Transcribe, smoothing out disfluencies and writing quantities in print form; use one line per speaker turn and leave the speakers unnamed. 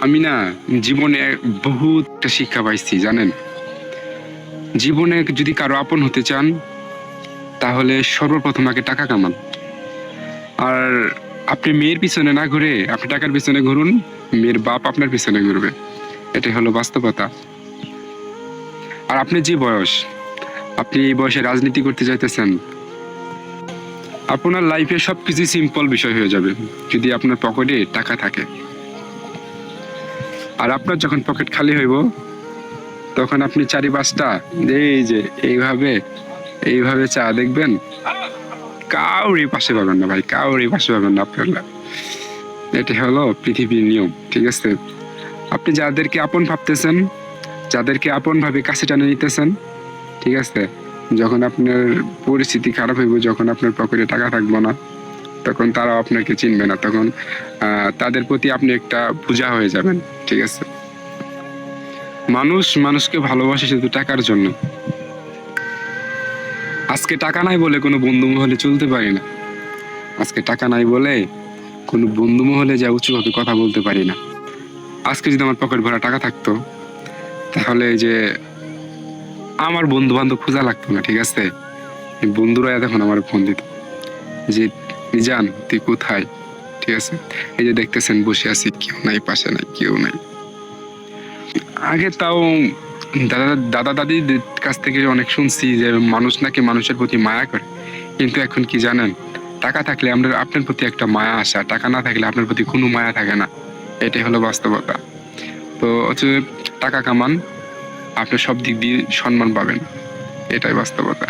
আমি না জীবনে বহুত শিক্ষা পাইছি জানেন। জীবনে যদি কারো আপন হতে চান তাহলে সর্বপ্রথম আগে টাকা কামান। আর আপনি মেয়ের পিছনে না ঘুরে আপনি টাকার পিছনে ঘুরুন, মেয়ের বাপ আপনার পিছনে ঘুরবে। এটাই হলো বাস্তবতা। আর আপনি যে বয়স, আপনি এই বয়সে রাজনীতি করতে চাইতেছেন, আপনার লাইফে সবকিছু সিম্পল বিষয় হয়ে যাবে যদি আপনার পকেটে টাকা থাকে। আর আপনার যখন পকেট খালি হইব তখন আপনি চারি পাঁচটা এই যে এইভাবে এইভাবে চা দেখবেন, কাউরই পাশে পাবেন না ভাই, কাউরই পাশে পাবেন না আপনার। এটা হলো পৃথিবীর নিয়ম, ঠিক আছে? আপনি যাদেরকে আপন ভাবতেছেন, যাদেরকে আপন ভাবে কাছে টানে নিতেছেন, ঠিক আছে, যখন আপনার পরিস্থিতি খারাপ হইব, যখন আপনার পকেটে টাকা থাকবো না, তখন তারাও আপনাকে চিনবে না। তখন তাদের প্রতি আপনি একটা বোঝা হয়ে যাবেন, ঠিক আছে? মানুষ মানুষকে ভালোবাসে শুধু টাকার জন্য। আজকে টাকা নাই বলে কোনো বন্ধু মহলে চলতে পারি না, আজকে টাকা নাই বলে কোনো বন্ধু মহলে যা উঁচুভাবে কথা বলতে পারি না। আজকে যদি আমার পকেট ভরা টাকা থাকতো তাহলে যে আমার বন্ধু বান্ধব খোঁজা লাগতো না, ঠিক আছে? বন্ধুরা এখন আমার ফোন দিত যে জান তুই কোথায়, ঠিক আছে? এই যে দেখতেছেন বসে আছি, কেউ নাই, পাশে নাই, কেউ নাই। আগে তাও দাদা দাদা দাদির কাছ থেকে অনেক শুনছি যে মানুষ নাকি মানুষের প্রতি মায়া করে, কিন্তু এখন কি জানেন, টাকা থাকলে আমরা আপনার প্রতি একটা মায়া আসে, আর টাকা না থাকলে আপনার প্রতি কোনো মায়া থাকে না। এটাই হলো বাস্তবতা। তো হচ্ছে টাকা কামান, আপনি সব দিক দিয়ে সম্মান পাবেন, এটাই বাস্তবতা।